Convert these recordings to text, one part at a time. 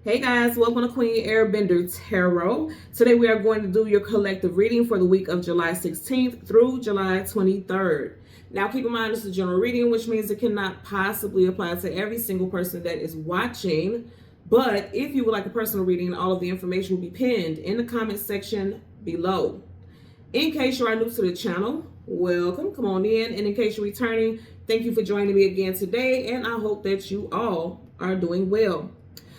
Hey guys, welcome to Queen Airbender Tarot. Today we are going to do your collective reading for the week of July 16th through July 23rd. Now keep in mind this is a general reading, which means it cannot possibly apply to every single person that is watching. But if you would like a personal reading, all of the information will be pinned in the comment section below. In case you are new to the channel, welcome, come on in. And in case you're returning, thank you for joining me again today. And I hope that you all are doing well.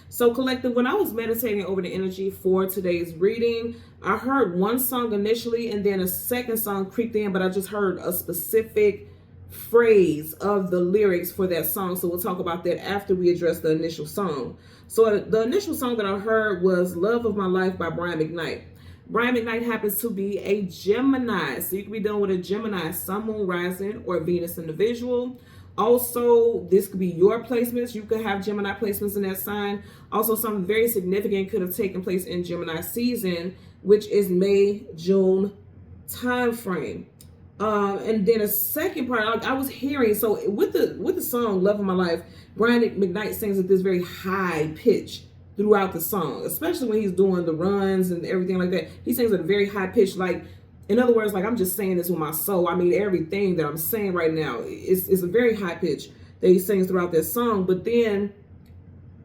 So collective, when I was meditating over the energy for today's reading, I heard one song initially and then a second song creeped in, but I just heard a specific phrase of the lyrics for that song. So we'll talk about that after we address the initial song. So the initial song that I heard was Love of My Life by Brian McKnight. Brian McKnight happens to be a Gemini. So you could be dealing with a Gemini, Sun, Moon, Rising, or Venus individual. Also, this could be your placements. You could have Gemini placements in that sign. Also, something very significant could have taken place in Gemini season, which is May, June time frame. And then a second part, I was hearing, so with the song Love of My Life, Brian McKnight sings at this very high pitch throughout the song, especially when he's doing the runs and everything like that. He sings at a very high pitch, like, in other words, like I'm just saying this with my soul. I mean, everything that I'm saying right now is a very high pitch that he sings throughout this song. But then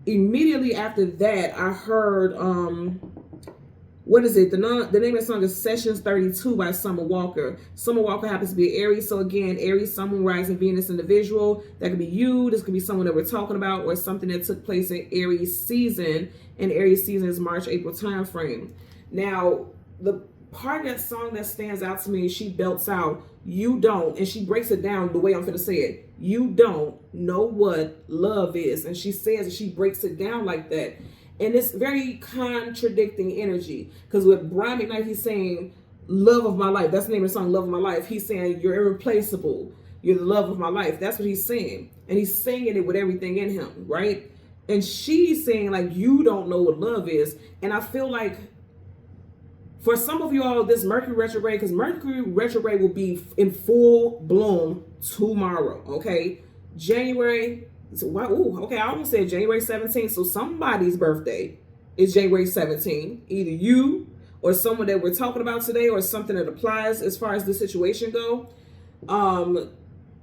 immediately after that, I heard, what is it? The name of the song is Sessions 32 by Summer Walker. Summer Walker happens to be Aries. So again, Aries, Sun, Moon, Rising, Venus individual. That could be you. This could be someone that we're talking about or something that took place in Aries season. And Aries season is March, April time frame. Now, the part of that song that stands out to me, she belts out, you don't, and she breaks it down the way I'm gonna say it. You don't know what love is. And she says, and she breaks it down like that. And it's very contradicting energy. Because with Brian McKnight, he's saying, love of my life. That's the name of the song, Love of My Life. He's saying, you're irreplaceable. You're the love of my life. That's what he's saying. And he's singing it with everything in him, right? And she's saying, like, you don't know what love is. And I feel like for some of you all, this Mercury retrograde, because Mercury retrograde will be in full bloom tomorrow, okay? January, okay, I almost said January 17th, so somebody's birthday is January 17th. Either you or someone that we're talking about today or something that applies as far as the situation go.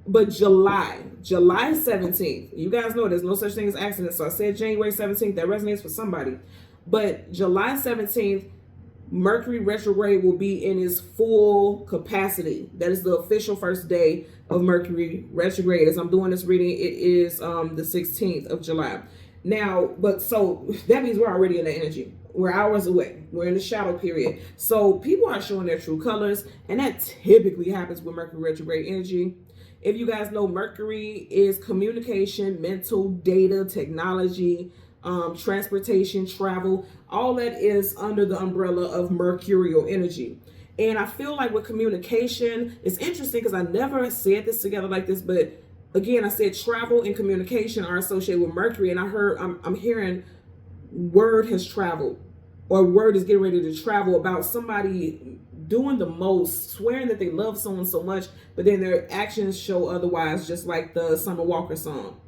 But July 17th, you guys know there's no such thing as accidents, so I said January 17th, that resonates for somebody. But July 17th, Mercury retrograde will be in its full capacity. That is the official first day of Mercury retrograde. As I'm doing this reading, it is the 16th of July. Now, but so that means we're already in the energy. We're hours away. We're in the shadow period. So people are showing their true colors, and that typically happens with Mercury retrograde energy. If you guys know, Mercury is communication, mental, data, technology, transportation, travel, all that is under the umbrella of mercurial energy. And I feel like with communication, it's interesting because I never said this together like this, but again, I said travel and communication are associated with Mercury, and I'm hearing word has traveled, or word is getting ready to travel about somebody doing the most, swearing that they love someone so much, but then their actions show otherwise, just like the Summer Walker song.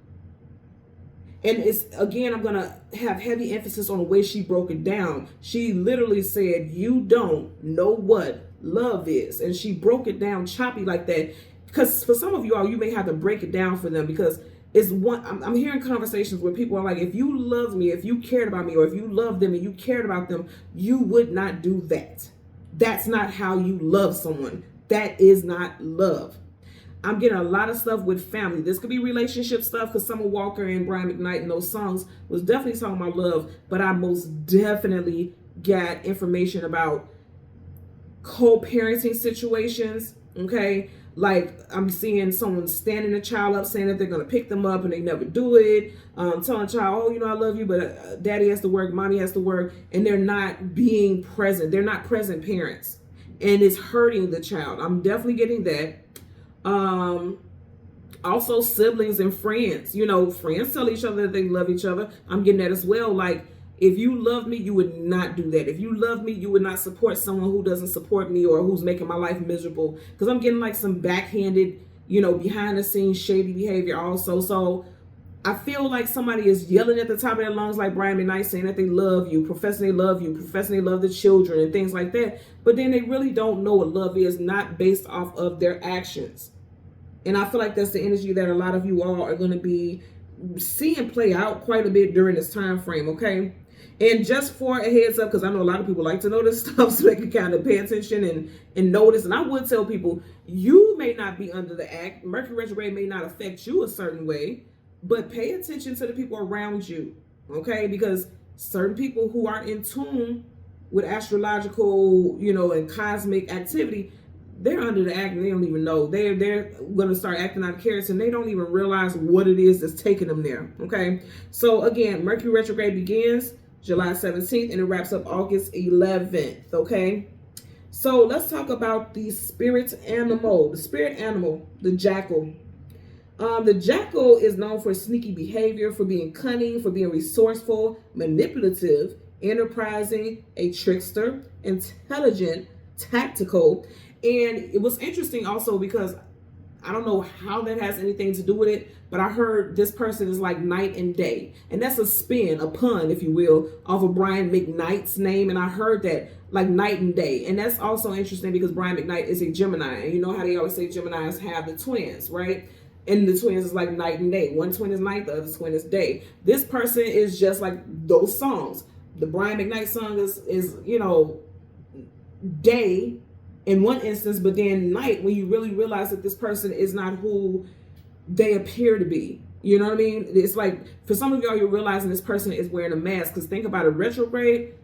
And it's, again, I'm going to have heavy emphasis on the way she broke it down. She literally said, you don't know what love is. And she broke it down choppy like that. Because for some of you all, you may have to break it down for them, because it's one, I'm hearing conversations where people are like, if you loved me, if you cared about me, or if you loved them and you cared about them, you would not do that. That's not how you love someone. That is not love. I'm getting a lot of stuff with family. This could be relationship stuff, because Summer Walker and Brian McKnight in those songs was definitely talking about love, but I most definitely got information about co-parenting situations, okay? Like I'm seeing someone standing a child up saying that they're going to pick them up and they never do it. Telling a child, oh, you know, I love you, but daddy has to work, mommy has to work, and they're not being present. They're not present parents, and it's hurting the child. I'm definitely getting that. Also siblings and friends, you know, friends tell each other that they love each other. I'm getting that as well. Like, if you love me, you would not do that. If you love me, you would not support someone who doesn't support me or who's making my life miserable. Because I'm getting like some backhanded, you know, behind the scenes shady behavior also. So I feel like somebody is yelling at the top of their lungs like Brian McKnight, saying that they love you, professing they love you, professing they love the children and things like that. But then they really don't know what love is, not based off of their actions. And I feel like that's the energy that a lot of you all are going to be seeing play out quite a bit during this time frame, okay? And just for a heads up, because I know a lot of people like to know this stuff so they can kind of pay attention and notice. And I would tell people, you may not be under the act. Mercury retrograde may not affect you a certain way, but pay attention to the people around you, okay? Because certain people who are in tune with astrological, and cosmic activity, they're under the act and they don't even know. They're going to start acting out of character and they don't even realize what it is that's taking them there, okay? So again, Mercury retrograde begins July 17th and it wraps up August 11th, okay? So let's talk about the spirit animal. The spirit animal, the jackal. The jackal is known for sneaky behavior, for being cunning, for being resourceful, manipulative, enterprising, a trickster, intelligent, tactical. And it was interesting also because I don't know how that has anything to do with it, but I heard this person is like night and day. And that's a spin, a pun, if you will, off of Brian McKnight's name. And I heard that like night and day. And that's also interesting because Brian McKnight is a Gemini. And you know how they always say Geminis have the twins, right? And the twins is like night and day. One twin is night, the other twin is day. This person is just like those songs. The Brian McKnight song is day in one instance, but then night when you really realize that this person is not who they appear to be. You know what I mean? It's like, for some of y'all, you're realizing this person is wearing a mask. Because think about it, retrograde,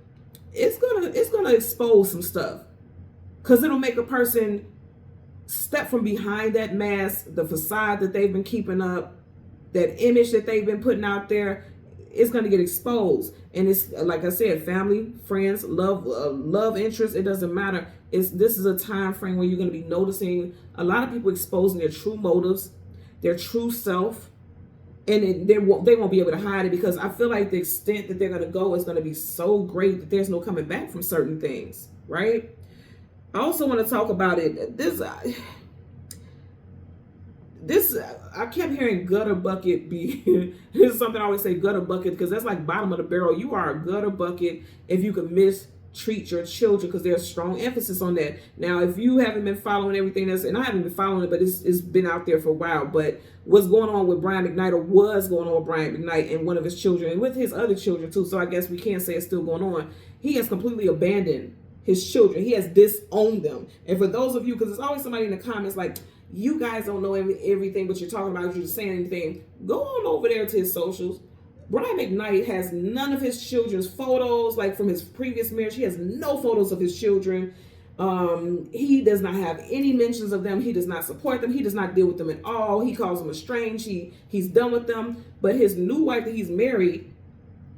it's gonna expose some stuff. Because it'll make a person step from behind that mask, the facade that they've been keeping up, that image that they've been putting out there. It's going to get exposed. And it's like I said, family, friends, love interest, it doesn't matter. This is a time frame where you're going to be noticing a lot of people exposing their true motives, their true self, and they won't be able to hide it, because I feel like the extent that they're going to go is going to be so great that there's no coming back from certain things, right? I also want to talk about it. This I kept hearing gutter bucket be this is something I always say, gutter bucket, because that's like bottom of the barrel. You are a gutter bucket if you can mistreat your children, because there's strong emphasis on that. Now, if you haven't been following everything and I haven't been following it, but it's been out there for a while, but what's going on with Brian McKnight, or was going on with Brian McKnight and one of his children, and with his other children too, so I guess we can't say it's still going on. He has completely abandoned his children. He has disowned them. And for those of you, because there's always somebody in the comments like, you guys don't know everything, but you're talking about, you're just saying anything. Go on over there to his socials. Brian McKnight has none of his children's photos, like from his previous marriage. He has no photos of his children. He does not have any mentions of them. He does not support them. He does not deal with them at all. He calls them estranged. He's done with them. But his new wife that he's married,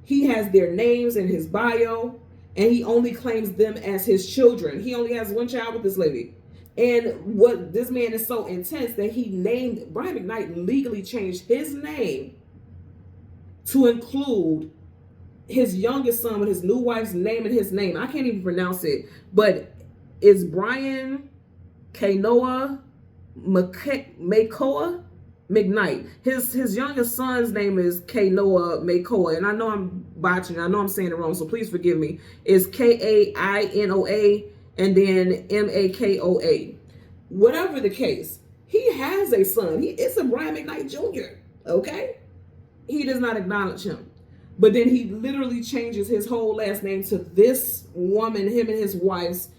he has their names in his bio, and he only claims them as his children. He only has one child with this lady. And what this man is so intense that he named, Brian McKnight legally changed his name to include his youngest son with his new wife's name and his name. I can't even pronounce it, but it's Brian Kanoa Makoa McKnight. His youngest son's name is Kanoa Makoa, and I know I'm botching. I know I'm saying it wrong, so please forgive me. It's Kainoa and then Makoa. Whatever the case, he has a son. It's a Brian McKnight Jr., okay? He does not acknowledge him. But then he literally changes his whole last name to this woman, him and his wife's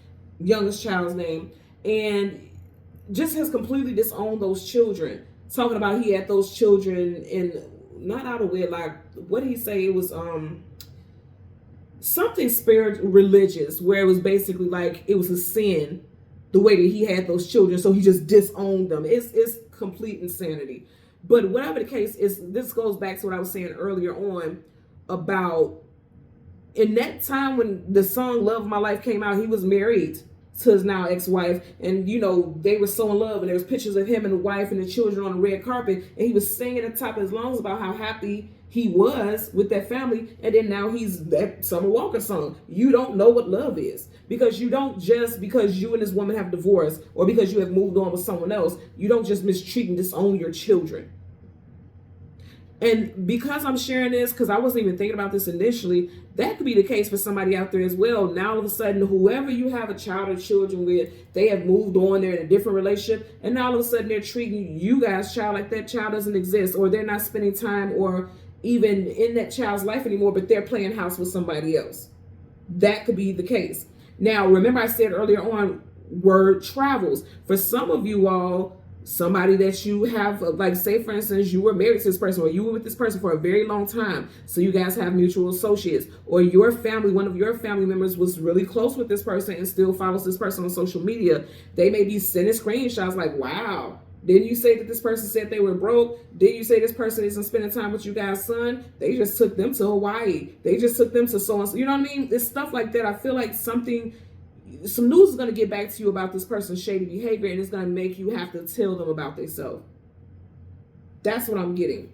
youngest child's name, and just has completely disowned those children. Talking about he had those children in, not out of wedlock. What did he say? It was something spiritual, religious, where it was basically like it was a sin the way that he had those children, so he just disowned them. It's complete insanity. But whatever the case is, this goes back to what I was saying earlier on about in that time when the song Love of My Life came out, he was married to his now ex-wife, and they were so in love, and there was pictures of him and the wife and the children on the red carpet, and he was singing at the top of his lungs about how happy he was with that family. And then now he's that Summer Walker song, you don't know what love is, because you don't just, because you and this woman have divorced or because you have moved on with someone else, you don't just mistreat and disown your children. And because I'm sharing this, because I wasn't even thinking about this initially, that could be the case for somebody out there as well. Now all of a sudden, whoever you have a child or children with, they have moved on, they're in a different relationship, and now all of a sudden they're treating you guys' child like that child doesn't exist, or they're not spending time or even in that child's life anymore, but they're playing house with somebody else. That could be the case. Now, remember I said earlier on, word travels. For some of you all, somebody that you have, like say for instance, you were married to this person, or you were with this person for a very long time, so you guys have mutual associates, or your family, one of your family members was really close with this person and still follows this person on social media. They may be sending screenshots like, wow, didn't you say that this person said they were broke? Didn't you say this person isn't spending time with you guys' son? They just took them to Hawaii. They just took them to so and so. You know what I mean? It's stuff like that. I feel like some news is going to get back to you about this person's shady behavior, and it's going to make you have to tell them about themselves. That's what I'm getting.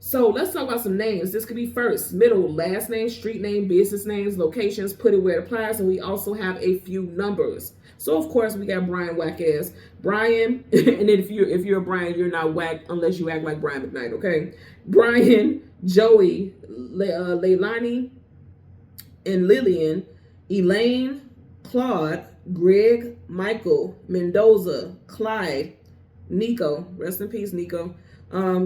So let's talk about some names. This could be first, middle, last name, street name, business names, locations, put it where it applies, and we also have a few numbers. So of course we got Brian Whack-ass. Brian, and then if you're a Brian, you're not whack unless you act like Brian McKnight, okay? Brian, Joey, Leilani, and Lillian, Elaine, Claude, Greg, Michael, Mendoza, Clyde, Nico, rest in peace, Nico,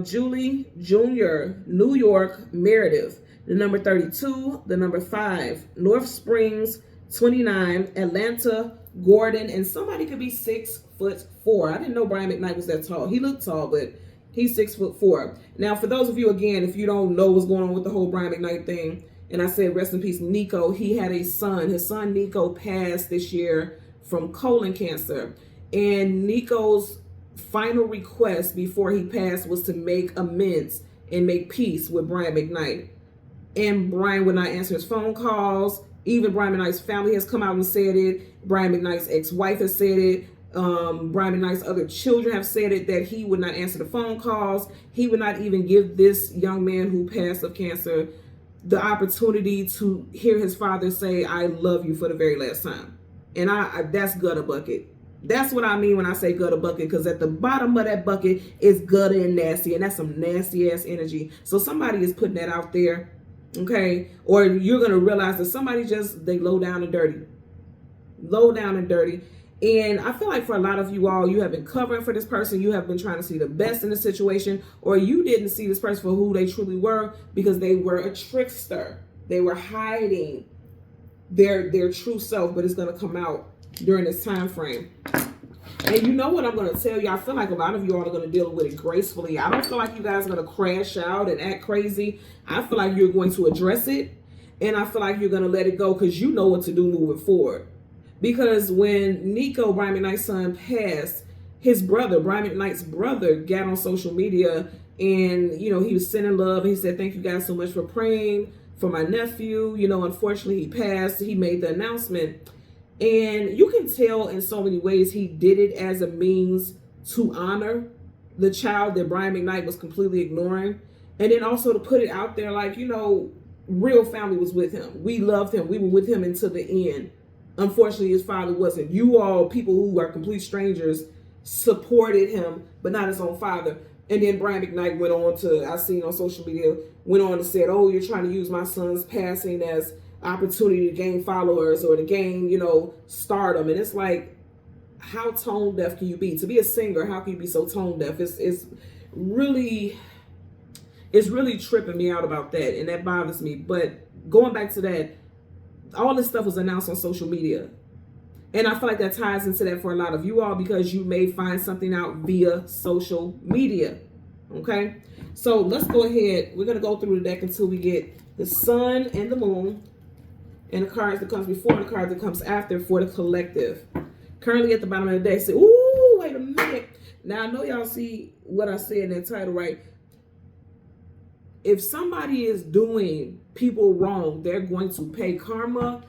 Julie, Junior, New York, Meredith, the number 32, the number 5, North Springs, 29, Atlanta, Gordon, and somebody could be 6'4". I didn't know Brian McKnight was that tall. He looked tall, but he's 6'4". Now, for those of you, again, if you don't know what's going on with the whole Brian McKnight thing, and I said rest in peace, Nico, he had a son. His son, Nico, passed this year from colon cancer. And Nico's final request before he passed was to make amends and make peace with Brian McKnight. And Brian would not answer his phone calls. Even Brian McKnight's family has come out and said it. Brian McKnight's ex-wife has said it. Brian McKnight's other children have said it, that he would not answer the phone calls. He would not even give this young man who passed of cancer the opportunity to hear his father say, I love you, for the very last time. And I that's gutter bucket. That's what I mean when I say gutter bucket, because at the bottom of that bucket is gutter and nasty, and that's some nasty ass energy. So somebody is putting that out there, okay? Or you're going to realize that somebody they low down and dirty. Low down and dirty. And I feel like for a lot of you all, you have been covering for this person. You have been trying to see the best in the situation, or you didn't see this person for who they truly were because they were a trickster. They were hiding their true self, but it's going to come out during this time frame. And you know what I'm going to tell you? I feel like a lot of you all are going to deal with it gracefully. I don't feel like you guys are going to crash out and act crazy. I feel like you're going to address it, and I feel like you're going to let it go because you know what to do moving forward. Because when Nico, Brian McKnight's son, passed, his brother, Brian McKnight's brother, got on social media and, you know, he was sending love. He said, thank you guys so much for praying for my nephew. You know, unfortunately, he passed. He made the announcement. And you can tell in so many ways he did it as a means to honor the child that Brian McKnight was completely ignoring. And then also to put it out there like, you know, real family was with him. We loved him. We were with him until the end. Unfortunately, his father wasn't. You all, people who are complete strangers, supported him, but not his own father. And then Brian McKnight went on to, I seen on social media, went on and said, oh, you're trying to use my son's passing as opportunity to gain followers or to gain, you know, stardom. And it's like, how tone deaf can you be? To be a singer, how can you be so tone deaf? It's really tripping me out about that, and that bothers me. But going back to that, all this stuff was announced on social media. And I feel like that ties into that for a lot of you all, because you may find something out via social media. Okay? So let's go ahead. We're going to go through the deck until we get the sun and the moon and the cards that comes before and the cards that comes after for the collective. Currently at the bottom of the deck, say, ooh, wait a minute. Now, I know y'all see what I said in that title, right? If somebody is doing people wrong, they're going to pay karma.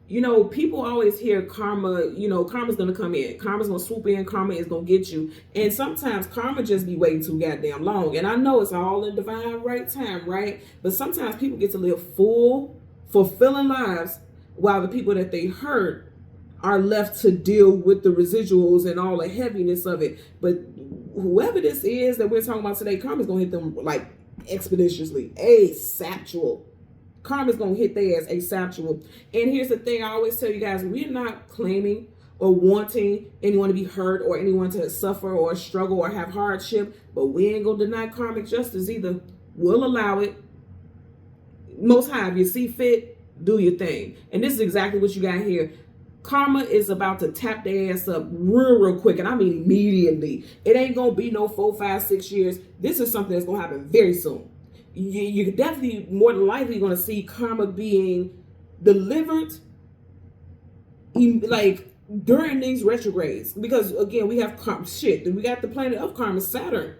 You know, people always hear karma, you know, karma's going to come in. Karma's going to swoop in. Karma is going to get you. And sometimes karma just be waiting too goddamn long. And I know it's all in divine right time, right? But sometimes people get to live full, fulfilling lives while the people that they hurt are left to deal with the residuals and all the heaviness of it. But whoever this is that we're talking about today, karma's going to hit them like exponentially, asexual. Karma's gonna hit their ass asexual. And here's the thing, I always tell you guys, we're not claiming or wanting anyone to be hurt or anyone to suffer or struggle or have hardship, but we ain't gonna deny karmic justice either. We'll allow it. Most high, if you see fit, do your thing. And this is exactly what you got here. Karma is about to tap their ass up real quick, and I mean immediately. It ain't gonna be no 4, 5, 6 years. This is something that's gonna happen very soon. You're definitely more than likely gonna see karma being delivered, like during these retrogrades, because again we have we got the planet of karma, Saturn,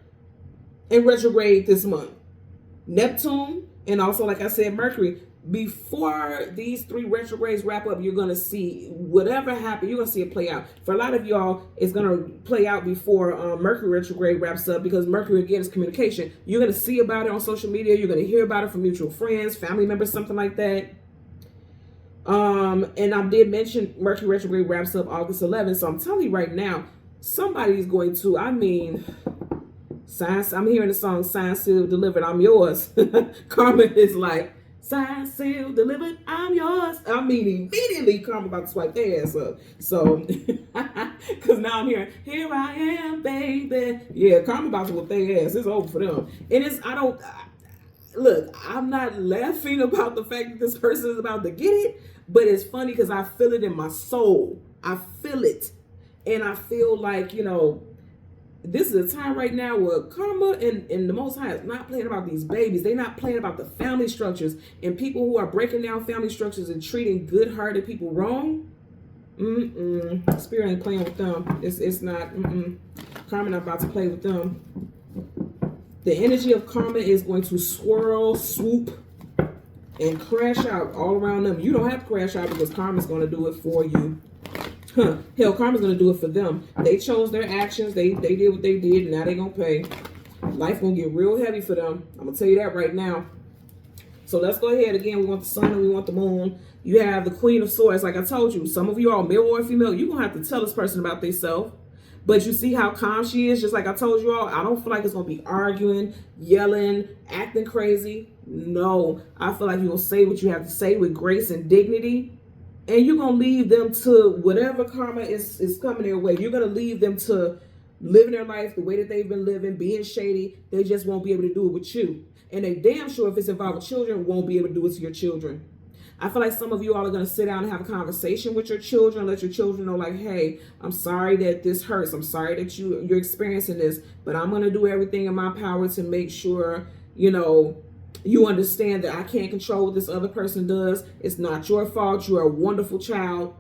in retrograde this month, Neptune, and also, like I said, Mercury. Before these 3 retrogrades wrap up, you're going to see whatever happened, you're going to see it play out. For a lot of y'all, it's going to play out before Mercury retrograde wraps up, because Mercury, again, is communication. You're going to see about it on social media. You're going to hear about it from mutual friends, family members, something like that. And I did mention Mercury retrograde wraps up August 11th. So I'm telling you right now, somebody's going to, I mean, science. I'm hearing the song "Sign Sealed Delivered, I'm Yours." Karma is like, "Sign sealed delivered, I'm yours." I mean, immediately karma about to swipe their ass up. So, because now I'm hearing, "Here I am, baby." Yeah, karma about to whip their ass. It's over for them. And it's, look, I'm not laughing about the fact that this person is about to get it, but it's funny because I feel it in my soul. I feel it. And I feel like, you know, this is a time right now where karma and the Most High is not playing about these babies. They're not playing about the family structures, and people who are breaking down family structures and treating good-hearted people wrong. Spirit ain't playing with them. It's not. Karma not about to play with them. The energy of karma is going to swirl, swoop, and crash out all around them. You don't have to crash out because karma's going to do it for you. Hell, karma's gonna do it for them. They chose their actions. They did what they did, and now they gonna pay. Life gonna get real heavy for them. I'm gonna tell you that right now. So let's go ahead. Again, we want the sun and we want the moon. You have the Queen of Swords. Like I told you, some of you are male or female. You're gonna have to tell this person about themselves. But you see how calm she is? Just like I told you all, I don't feel like it's gonna be arguing, yelling, acting crazy. No, I feel like you're gonna say what you have to say with grace and dignity. And you're going to leave them to whatever karma is coming their way. You're going to leave them to living their life the way that they've been living, being shady. They just won't be able to do it with you. And they damn sure, if it's involving children, won't be able to do it to your children. I feel like some of you all are going to sit down and have a conversation with your children, let your children know, like, "Hey, I'm sorry that this hurts. I'm sorry that you're experiencing this, but I'm going to do everything in my power to make sure, you know, you understand that I can't control what this other person does. It's not your fault. You're a wonderful child.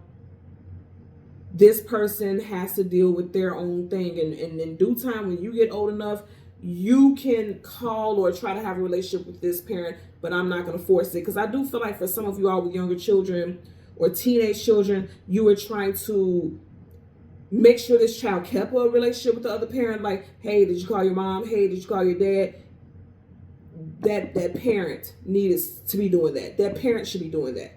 This person has to deal with their own thing. And in due time, when you get old enough, you can call or try to have a relationship with this parent, but I'm not going to force it." Because I do feel like for some of you all with younger children or teenage children, you were trying to make sure this child kept a relationship with the other parent. Like, "Hey, did you call your mom? Hey, did you call your dad?" That parent needs to be doing that. That parent should be doing that.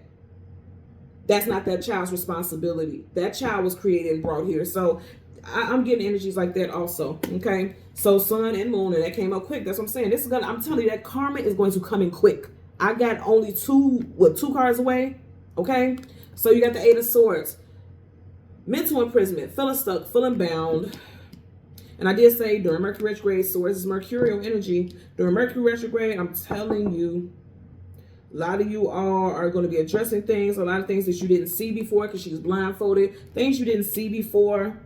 That's not that child's responsibility. That child was created and brought here. So I'm getting energies like that also. Okay. So sun and moon, and that came up quick. That's what I'm saying. This is gonna, I'm telling you, that karma is going to come in quick. I got only two cards away. Okay. So you got the 8 of Swords. Mental imprisonment, feeling stuck, feeling bound. And I did say during Mercury retrograde, Swords is mercurial energy. During Mercury retrograde, I'm telling you, a lot of you all are going to be addressing things, a lot of things that you didn't see before because she was blindfolded. Things you didn't see before,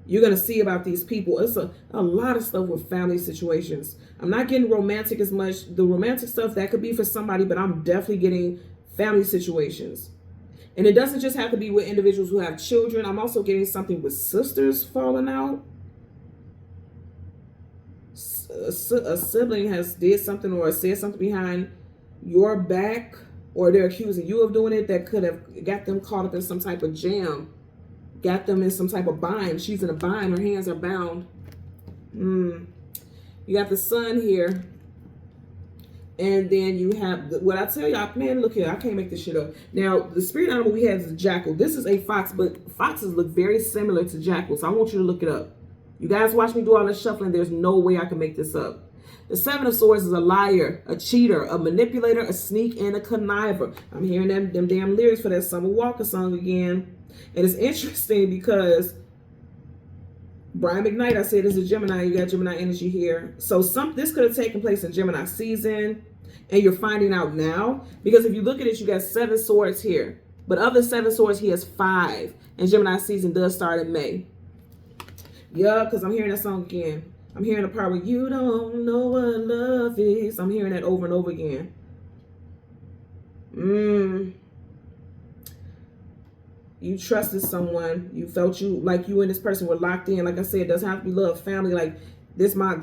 you're going to see about these people. It's a lot of stuff with family situations. I'm not getting romantic as much. The romantic stuff, that could be for somebody, but I'm definitely getting family situations. And it doesn't just have to be with individuals who have children. I'm also getting something with sisters falling out. A sibling has did something or said something behind your back, or they're accusing you of doing it, that could have got them caught up in some type of jam, got them in some type of bind. She's in a bind. Her hands are bound. You got the sun here. And then you have, what I tell y'all, man, look here, I can't make this shit up. Now, the spirit animal we have is a jackal. This is a fox, but foxes look very similar to jackals. So I want you to look it up. You guys watch me do all this shuffling. There's no way I can make this up. The Seven of Swords is a liar, a cheater, a manipulator, a sneak, and a conniver. I'm hearing them damn lyrics for that Summer Walker song again. And it's interesting because Brian McKnight, I said, is a Gemini. You got Gemini energy here. So this could have taken place in Gemini season, and you're finding out now. Because if you look at it, you got 7 swords here. But of the 7 swords, he has 5. And Gemini season does start in May. Yeah, because I'm hearing that song again. I'm hearing the part where you don't know what love is. I'm hearing that over and over again. You trusted someone. You felt like you and this person were locked in. Like I said, it doesn't have to be love, family. Like this my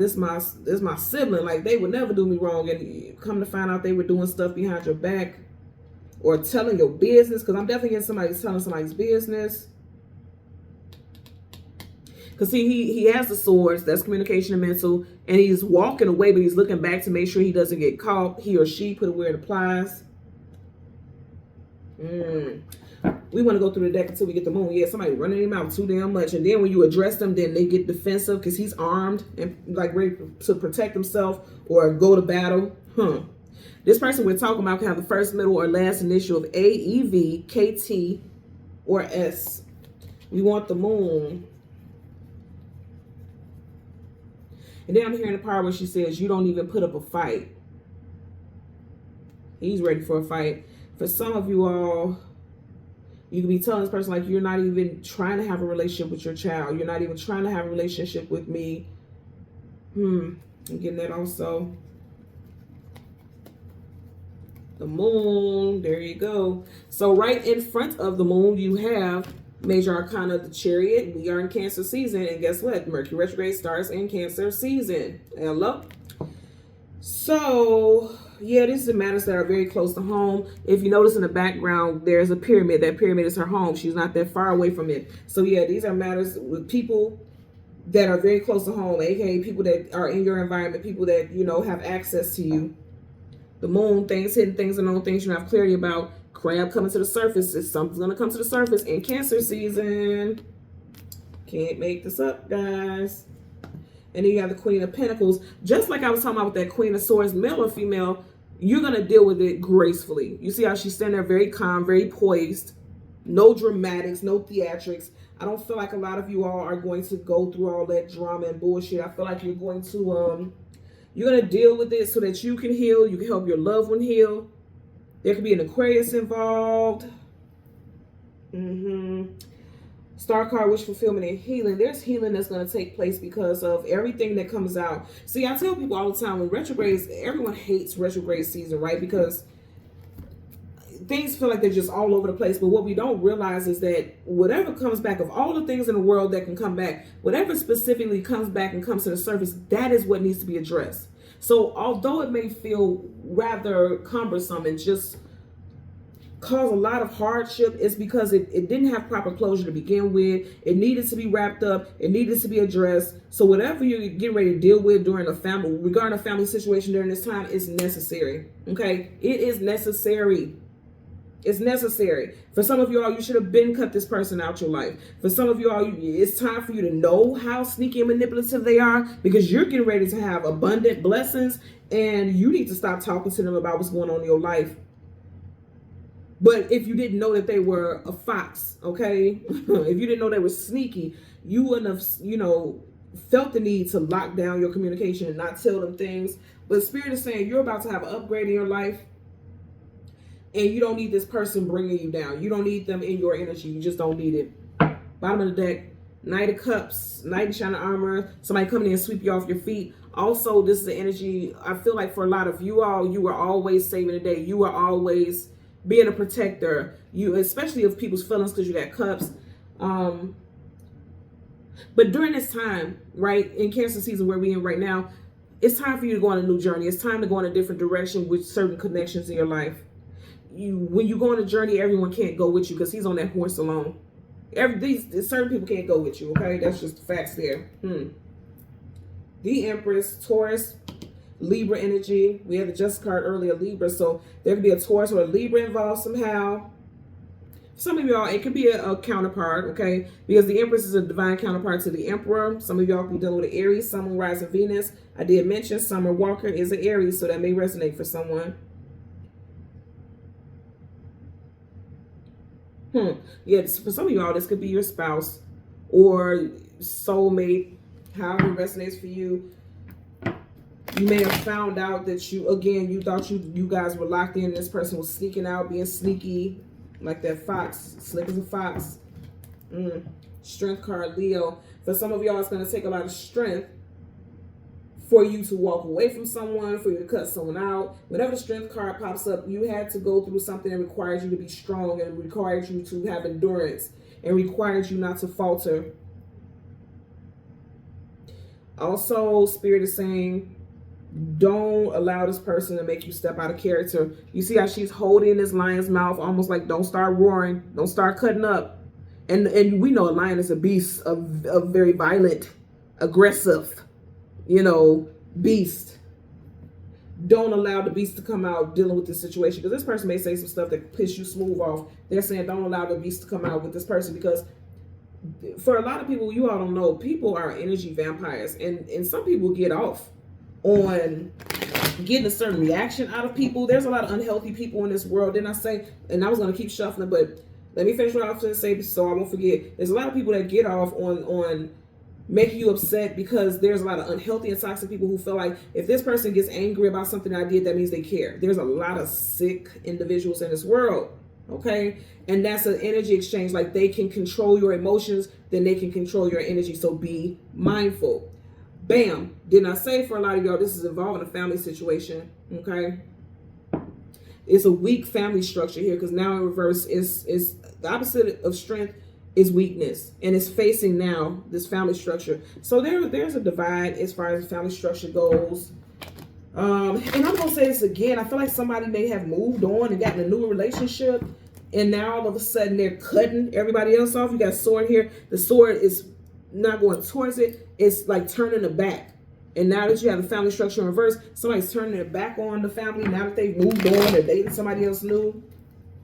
sibling. Like they would never do me wrong. And come to find out they were doing stuff behind your back or telling your business. Because I'm definitely getting somebody telling somebody's business. Because he has the swords, that's communication and mental, and he's walking away, but he's looking back to make sure he doesn't get caught. He or she, put it where it applies. We want to go through the deck until we get the moon. Yeah, somebody running him out too damn much. And then when you address them, then they get defensive because he's armed and like ready to protect himself or go to battle. This person we're talking about can have the first, middle, or last initial of A, E, V, K, T, or S. We want the moon. And then I'm hearing the part where she says, you don't even put up a fight. He's ready for a fight. For some of you all, you can be telling this person, like, you're not even trying to have a relationship with your child. You're not even trying to have a relationship with me. I'm getting that also. The moon. There you go. So right in front of the moon, you have Major Arcana, the Chariot. We are in Cancer season, and guess what? Mercury retrograde starts in Cancer season. Hello. So yeah, these are matters that are very close to home. If you notice in the background, there's a pyramid. That pyramid is her home. She's not that far away from it. So yeah, these are matters with people that are very close to home, aka people that are in your environment, people that, you know, have access to you. The moon, things, hidden things, and known things you have clarity about. Crab coming to the surface. Something's going to come to the surface in Cancer season. Can't make this up, guys. And then you have the Queen of Pentacles. Just like I was talking about with that Queen of Swords, male or female, you're going to deal with it gracefully. You see how she's standing there very calm, very poised. No dramatics, no theatrics. I don't feel like a lot of you all are going to go through all that drama and bullshit. I feel like you're going to deal with it so that you can heal. You can help your loved one heal. There could be an Aquarius involved. Star card, wish fulfillment and healing. There's healing that's going to take place because of everything that comes out. See, I tell people all the time, when retrogrades, everyone hates retrograde season, right? Because things feel like they're just all over the place. But what we don't realize is that whatever comes back, of all the things in the world that can come back, whatever specifically comes back and comes to the surface, that is what needs to be addressed. So although it may feel rather cumbersome and just cause a lot of hardship, it's because it didn't have proper closure to begin with. It needed to be wrapped up. It needed to be addressed. So whatever you're getting ready to deal with during regarding a family situation during this time is necessary. Okay? It is necessary. It's necessary. For some of you all, you should have been cut this person out your life. For some of you all, it's time for you to know how sneaky and manipulative they are, because you're getting ready to have abundant blessings and you need to stop talking to them about what's going on in your life. But if you didn't know that they were a fox, okay? If you didn't know they were sneaky, you wouldn't have, felt the need to lock down your communication and not tell them things. But Spirit is saying you're about to have an upgrade in your life. And you don't need this person bringing you down. You don't need them in your energy. You just don't need it. Bottom of the deck, Knight of Cups, Knight in Shining Armor. Somebody coming in and sweep you off your feet. Also, this is the energy, I feel like for a lot of you all, you were always saving the day. You were always being a protector. You, especially of people's feelings, because you got cups. But during this time, right, in Cancer season where we're in right now, it's time for you to go on a new journey. It's time to go in a different direction with certain connections in your life. When you go on a journey, everyone can't go with you because he's on that horse alone. Certain people can't go with you, okay? That's just the facts there. The Empress, Taurus, Libra energy. We had the Justice card earlier, Libra. So there could be a Taurus or a Libra involved somehow. Some of y'all, it could be a counterpart, okay? Because the Empress is a divine counterpart to the Emperor. Some of y'all be dealing with an Aries, Sun, Moon, Rising, Venus. I did mention Summer Walker is an Aries, so that may resonate for someone. Yeah, for some of y'all, this could be your spouse or soulmate, however it resonates for you. You may have found out that you thought you guys were locked in. This person was sneaking out, being sneaky, like that fox, slick as a fox. Strength card, Leo. For some of y'all, it's going to take a lot of strength for you to walk away from someone, for you to cut someone out. Whenever the strength card pops up, you had to go through something that requires you to be strong and requires you to have endurance and requires you not to falter. Also, Spirit is saying, don't allow this person to make you step out of character. You see how she's holding this lion's mouth, almost like don't start roaring, don't start cutting up. And we know a lion is a beast of very violent, aggressive, beast. Don't allow the beast to come out dealing with this situation, because this person may say some stuff that piss you smooth off. They're saying don't allow the beast to come out with this person, because for a lot of people, you all don't know, people are energy vampires, and some people get off on getting a certain reaction out of people. There's a lot of unhealthy people in this world. Didn't I say? And I was going to keep shuffling, but let me finish what I was going to say so I won't forget. There's a lot of people that get off on making you upset because there's a lot of unhealthy and toxic people who feel like if this person gets angry about something I did, that means they care. There's a lot of sick individuals in this world, okay? And that's an energy exchange. Like, they can control your emotions, then they can control your energy. So be mindful. Bam. Didn't I say for a lot of y'all, this is involving a family situation, okay? It's a weak family structure here, because now in reverse is the opposite of strength is weakness, and it's facing now this family structure. So there's a divide as far as family structure goes. And I'm gonna say this again. I feel like somebody may have moved on and gotten a new relationship, and now all of a sudden they're cutting everybody else off. You got sword here. The sword is not going towards it. It's like turning the back. And now that you have the family structure in reverse, somebody's turning their back on the family now that they've moved on or dated somebody else new.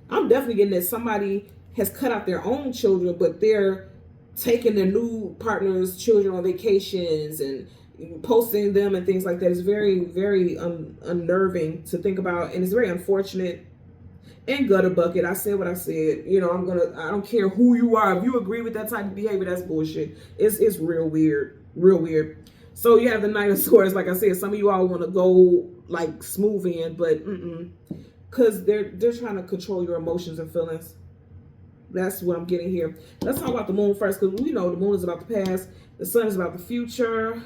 I'm definitely getting that somebody has cut out their own children, but they're taking their new partner's children on vacations and posting them and things like that. It's very, very unnerving to think about, and it's very unfortunate. And gutter bucket, I said what I said. I don't care who you are. If you agree with that type of behavior, that's bullshit. It's real weird, real weird. So you have the Knight of Swords. Like I said, some of you all want to go like smooth in, but because they're trying to control your emotions and feelings. That's what I'm getting here. Let's talk about the moon first, because we know the moon is about the past. The sun is about the future.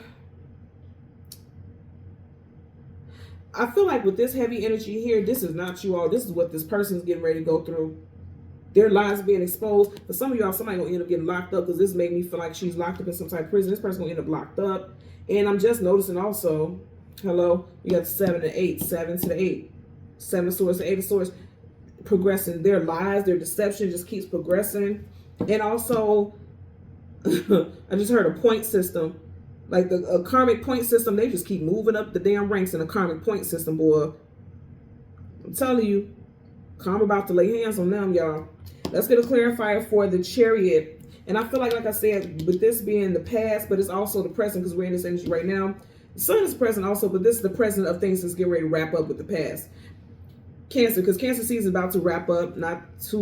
I feel like with this heavy energy here, this is not you all. This is what this person's getting ready to go through. Their lives being exposed. For some of y'all, somebody gonna end up getting locked up, because this made me feel like she's locked up in some type of prison. This person gonna end up locked up. And I'm just noticing also, hello, you got 7 to 8, 7 to the 8, 7 of Swords to 8 of Swords, progressing. Their lies, their deception just keeps progressing. And also, I just heard a point system. Like a karmic point system, they just keep moving up the damn ranks in a karmic point system, boy. I'm telling you, karma about to lay hands on them, y'all. Let's get a clarifier for the Chariot. And I feel like I said, with this being the past, but it's also the present, because we're in this energy right now. The sun is present also, but this is the present of things that's getting ready to wrap up with the past. Cancer, because Cancer season is about to wrap up, not too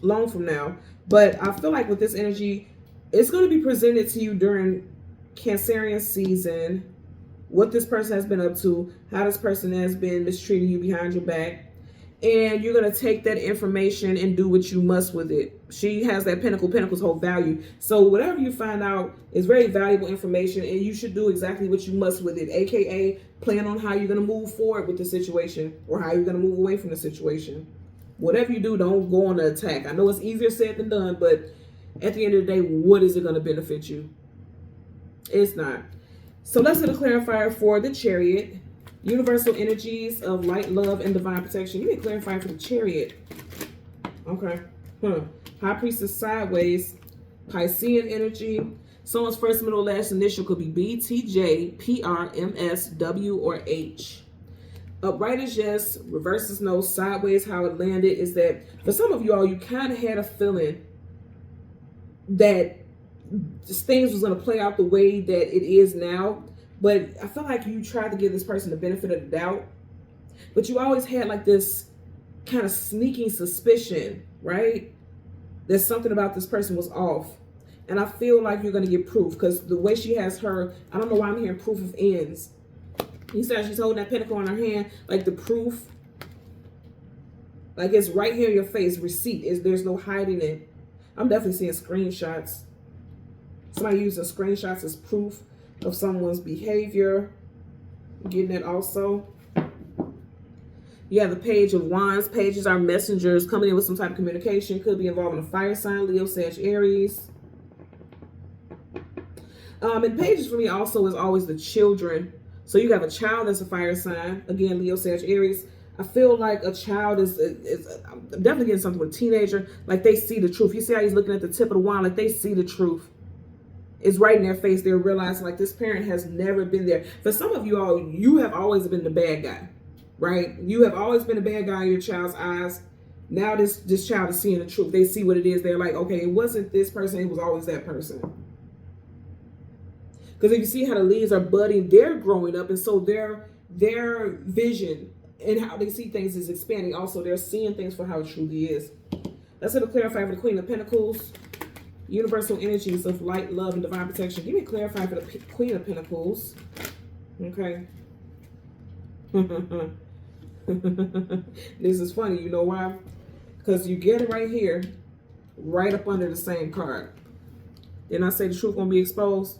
long from now. But I feel like with this energy, it's going to be presented to you during Cancerian season, what this person has been up to, how this person has been mistreating you behind your back. And you're going to take that information and do what you must with it. She has that Pentacles hold value. So whatever you find out is very valuable information, and you should do exactly what you must with it, aka plan on how you're going to move forward with the situation, or how you're going to move away from the situation. Whatever you do, don't go on the attack. I know it's easier said than done, but at the end of the day, what is it going to benefit you? It's not. So let's get a clarifier for the Chariot. Universal energies of light, love, and divine protection. You need to clarify for the Chariot. Okay. High Priestess sideways. Piscean energy. Someone's first, middle, last initial could be B, T, J, P, R, M, S, W, or H. Upright is yes, reverse is no, sideways how it landed is that for some of y'all, you kind of had a feeling that just things was going to play out the way that it is now. But I feel like you tried to give this person the benefit of the doubt. But you always had like this kind of sneaking suspicion, right? That something about this person was off. And I feel like you're going to get proof because the way she has her, I don't know why I'm hearing proof of ends. You said she's holding that pentacle in her hand, like the proof. Like it's right here in your face, receipt. There's no hiding it. I'm definitely seeing screenshots. Somebody using screenshots as proof of someone's behavior. I'm getting it also. Yeah, the Page of Wands. Pages are messengers coming in with some type of communication. Could be involving a fire sign, Leo, Sag, Aries. And pages for me also is always the children. So you have a child that's a fire sign. Again, Leo, Sag, Aries. I feel like a child is I'm definitely getting something with a teenager. Like they see the truth. You see how he's looking at the tip of the wand? Like they see the truth. It's right in their face. They're realizing like this parent has never been there. For some of you all, you have always been the bad guy, right? You have always been the bad guy in your child's eyes. Now this child is seeing the truth. They see what it is. They're like, okay, it wasn't this person. It was always that person. Because if you see how the leaves are budding, they're growing up. And so their vision and how they see things is expanding. Also, they're seeing things for how it truly is. Let's have a clarifier for the Queen of Pentacles. Universal energies of light, love, and divine protection. Give me a clarifier for the Queen of Pentacles. Okay. This is funny. You know why? Because you get it right here, right up under the same card. Didn't I say the truth gonna be exposed?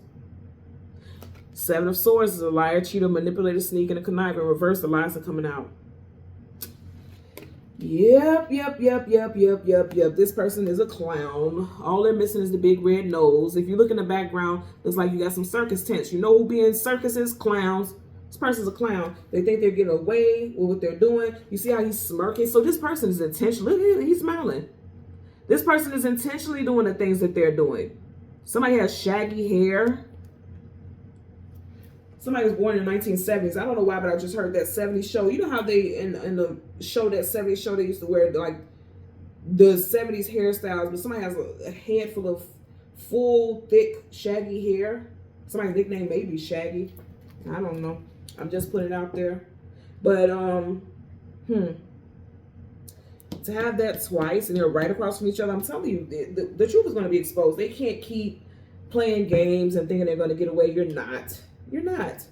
Seven of Swords is a liar, cheater, manipulator, sneak, and a conniver. Reverse, the lies are coming out. Yep. This person is a clown. All they're missing is the big red nose. If you look in the background, looks like you got some circus tents. You know who be in circuses? Clowns. This person's a clown. They think they're getting away with what they're doing. You see how he's smirking? So this person is intentionally, look at him, he's smiling. This person is intentionally doing the things that they're doing. Somebody has shaggy hair. Somebody was born in the 1970s. I don't know why, but I just heard that 70s show. You know how they, in the show, that 70s show, they used to wear like the 70s hairstyles, but somebody has a head full of full, thick, shaggy hair. Somebody's nickname may be Shaggy. I don't know. I'm just putting it out there. But, to have that twice and they're right across from each other, I'm telling you, the truth is going to be exposed. They can't keep playing games and thinking they're going to get away. You're not. You're not.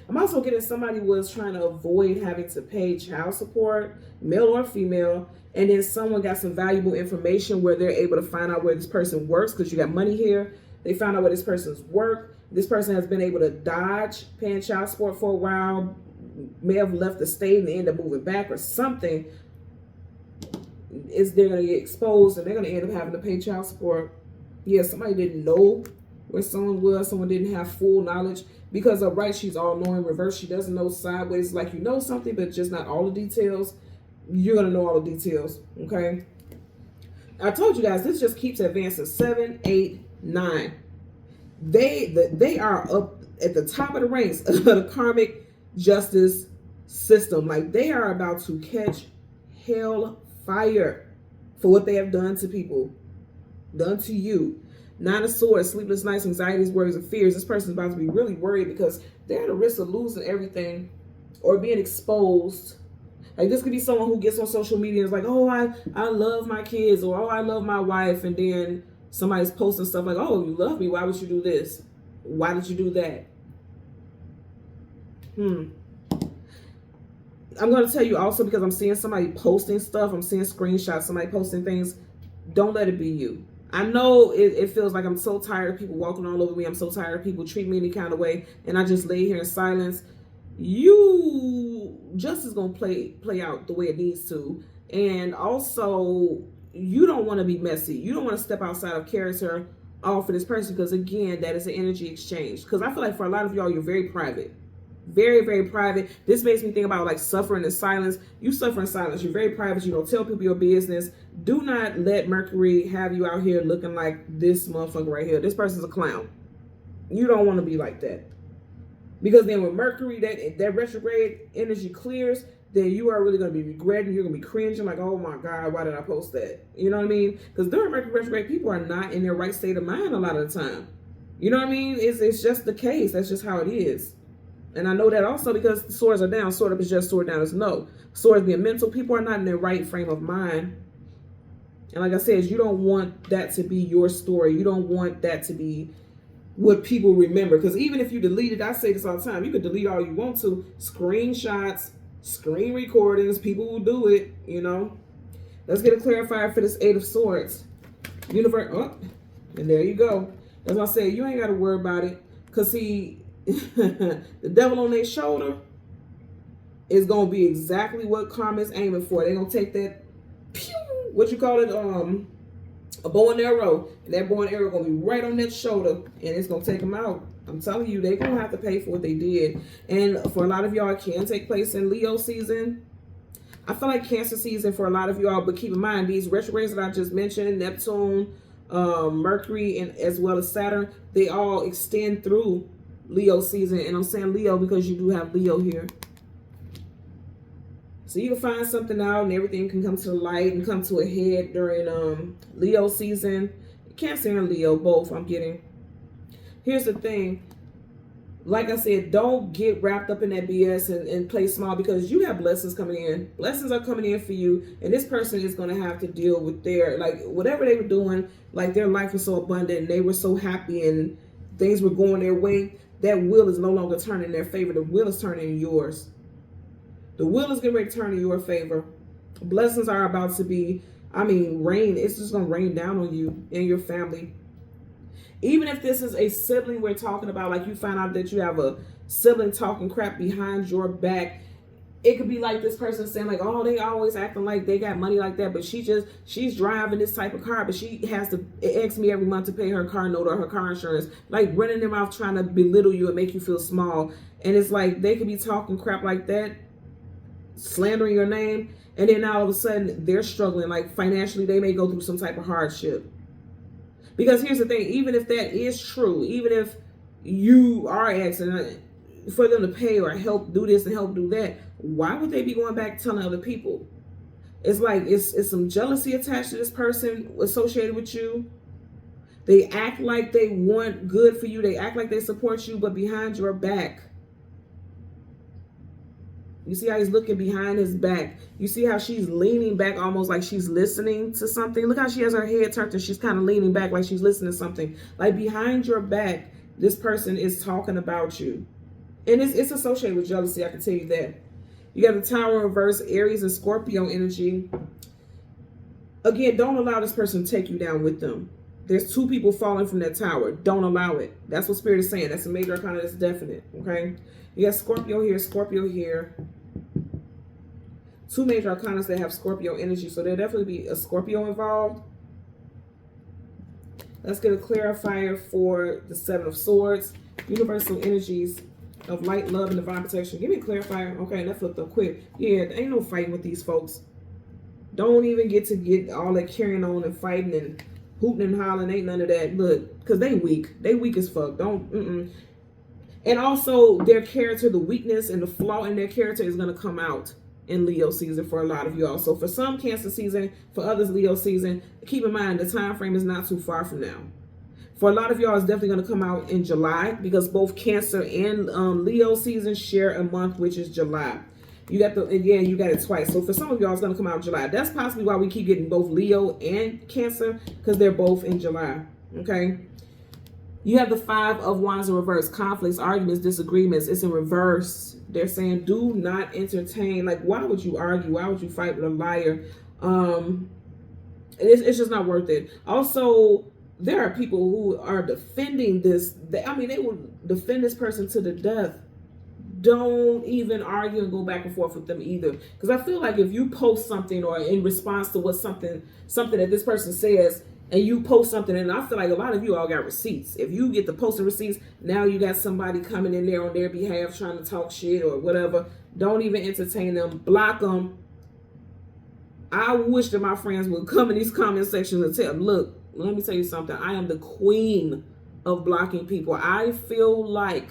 I'm also getting somebody was trying to avoid having to pay child support, male or female, and then someone got some valuable information where they're able to find out where this person works because you got money here. They found out where this person's work. This person has been able to dodge paying child support for a while, may have left the state and end up moving back or something. They're going to get exposed and they're going to end up having to pay child support. Yeah, somebody didn't know where someone was. Someone didn't have full knowledge. Because upright, she's all knowing. Reverse, she doesn't know. Sideways, like you know something, but just not all the details. You're going to know all the details, okay? I told you guys, this just keeps advancing. 7, 8, 9. They are up at the top of the ranks of the karmic justice system. Like they are about to catch hell fire for what they have done to people, done to you. 9 of Swords, sleepless nights, anxieties, worries, and fears. This person's about to be really worried because they're at a risk of losing everything or being exposed. Like this could be someone who gets on social media and is like, oh, I love my kids, or oh, I love my wife, and then somebody's posting stuff like, oh, you love me, why would you do this? Why did you do that? I'm going to tell you also, because I'm seeing somebody posting stuff, I'm seeing screenshots, somebody posting things. Don't let it be you. I know it feels like I'm so tired of people walking all over me. I'm so tired of people treating me any kind of way, and I just lay here in silence. Justice is going to play out the way it needs to. And also, you don't want to be messy. You don't want to step outside of character off for this person, because again, that is an energy exchange. Because I feel like for a lot of y'all, you're very private. Very, very private. This makes me think about like suffering in silence. You suffer in silence. You're very private. You don't tell people your business. Do not let Mercury have you out here looking like this motherfucker right here. This person's a clown. You don't want to be like that. Because then when Mercury, that retrograde energy clears, then you are really going to be regretting. You're going to be cringing like, oh my God, why did I post that? You know what I mean? Because during Mercury retrograde, people are not in their right state of mind a lot of the time. You know what I mean? It's just the case. That's just how it is. And I know that also because the swords are down. Sword up is just, sword down is no. Swords being mental. People are not in their right frame of mind. And like I said, you don't want that to be your story. You don't want that to be what people remember. Because even if you delete it, I say this all the time, you could delete all you want to. Screenshots, screen recordings, people will do it, you know. Let's get a clarifier for this Eight of Swords. Universe, oh, and there you go. That's why I say you ain't got to worry about it. Because see, the devil on their shoulder is going to be exactly what karma is aiming for. They're going to take that, pew, what you call it, a bow and arrow, and that bow and arrow going to be right on that shoulder, and it's going to take them out. I'm telling you, they're going to have to pay for what they did. And for a lot of y'all, it can take place in Leo season. I feel like Cancer season for a lot of y'all, but keep in mind, these retrogrades that I just mentioned, Neptune, Mercury, and as well as Saturn, they all extend through Leo season. And I'm saying Leo because you do have Leo here. So you can find something out and everything can come to the light and come to a head during Leo season. Cancer and Leo, both, I'm getting. Here's the thing. Like I said, don't get wrapped up in that BS and play small, because you have blessings coming in. Blessings are coming in for you. And this person is going to have to deal with their, like, whatever they were doing, like their life was so abundant and they were so happy and things were going their way. That wheel is no longer turning in their favor. The wheel is turning in yours. The wheel is getting ready to turn in your favor. Blessings are about to be, I mean, rain. It's just going to rain down on you and your family. Even if this is a sibling we're talking about, like you find out that you have a sibling talking crap behind your back, it could be like this person saying like, oh, they always acting like they got money like that, but she's driving this type of car, but she has to ask me every month to pay her car note or her car insurance, like running them off, trying to belittle you and make you feel small. And it's like they could be talking crap like that, slandering your name, and then all of a sudden they're struggling, like financially they may go through some type of hardship. Because here's the thing, even if that is true, even if you are asking for them to pay or help do this and help do that, why would they be going back telling other people? It's like it's some jealousy attached to this person associated with you. They act like they want good for you. They act like they support you, but behind your back. You see how he's looking behind his back. You see how she's leaning back almost like she's listening to something. Look how she has her head turned and she's kind of leaning back like she's listening to something. Like behind your back, this person is talking about you. And it's associated with jealousy, I can tell you that. You got the Tower in reverse, Aries and Scorpio energy. Again, don't allow this person to take you down with them. There's two people falling from that tower. Don't allow it. That's what Spirit is saying. That's a major arcana that's definite, okay? You got Scorpio here, Scorpio here. Two major arcanas that have Scorpio energy, so there'll definitely be a Scorpio involved. Let's get a clarifier for the Seven of Swords. Universal energies of light, love, and divine protection. Give me a clarifier. Okay, that flipped up quick. Yeah, there ain't no fighting with these folks. Don't even get all that carrying on and fighting and hooting and hollering. Ain't none of that. Look, because they weak. They weak as fuck. Don't, And also, their character, the weakness and the flaw in their character is going to come out in Leo season for a lot of y'all. So for some, Cancer season, for others, Leo season. Keep in mind, the time frame is not too far from now. For a lot of y'all, it's definitely going to come out in July, because both Cancer and Leo season share a month, which is July. You got you got it twice. So for some of y'all, it's going to come out in July. That's possibly why we keep getting both Leo and Cancer, because they're both in July. Okay. You have the Five of Wands in reverse. Conflicts, arguments, disagreements. It's in reverse. They're saying do not entertain. Like, why would you argue? Why would you fight with a liar? It's just not worth it. Also, there are people who are defending this. They will defend this person to the death. Don't even argue and go back and forth with them either. Because I feel like if you post something or in response to what something that this person says, and you post something, and I feel like a lot of you all got receipts. If you get the posting receipts, now you got somebody coming in there on their behalf trying to talk shit or whatever. Don't even entertain them. Block them. I wish that my friends would come in these comment sections and tell them, look, let me tell you something. I am the queen of blocking people. I feel like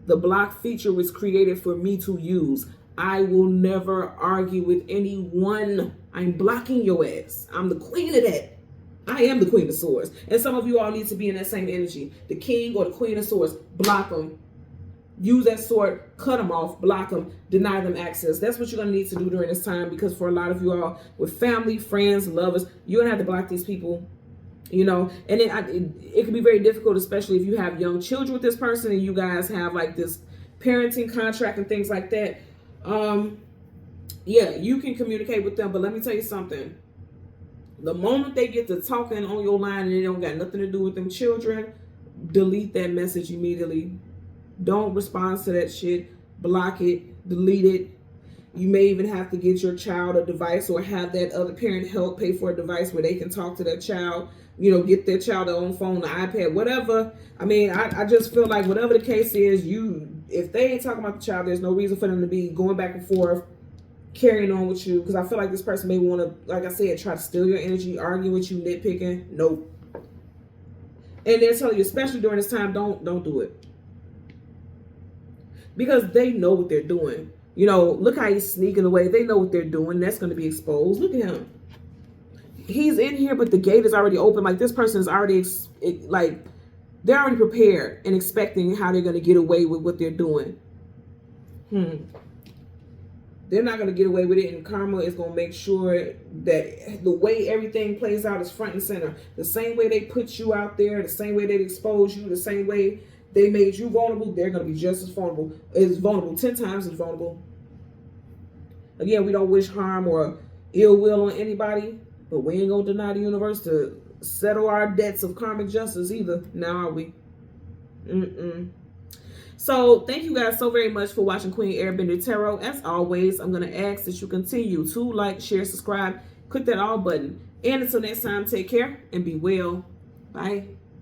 The block feature was created for me to use. I will never argue with anyone. I'm blocking your ass. I'm the queen of that. I am the queen of swords. And some of you all need to be in that same energy. The king or the queen of swords. Block them. Use that sword. Cut them off. Block them. Deny them access. That's what you're going to need to do during this time. Because for a lot of you all with family, friends, lovers, you're going to have to block these people. You know, and it can be very difficult, especially if you have young children with this person and you guys have like this parenting contract and things like that. Yeah, you can communicate with them, but let me tell you something. The moment they get to talking on your line and it don't got nothing to do with them children, delete that message immediately. Don't respond to that shit. Block it. Delete it. You may even have to get your child a device or have that other parent help pay for a device where they can talk to that child. You know, get their child their own phone, the iPad, whatever. I mean, I just feel like whatever the case is, if they ain't talking about the child, there's no reason for them to be going back and forth, carrying on with you. Because I feel like this person may want to, like I said, try to steal your energy, argue with you, nitpicking. Nope. And they're telling you, especially during this time, don't do it. Because they know what they're doing. You know, look how he's sneaking away. They know what they're doing. That's going to be exposed. Look at him. He's in here, but the gate is already open. Like, this person is already, like, they're already prepared and expecting how they're going to get away with what they're doing. They're not going to get away with it, and karma is going to make sure that the way everything plays out is front and center. The same way they put you out there, the same way they expose you, the same way they made you vulnerable, they're going to be just as vulnerable. It's vulnerable 10 times as vulnerable. Again, we don't wish harm or ill will on anybody, but we ain't going to deny the universe to settle our debts of karmic justice either. Now are we? So thank you guys so very much for watching Queen Airbender Tarot. As always, I'm going to ask that you continue to like, share, subscribe, click that all button. And until next time, take care and be well. Bye.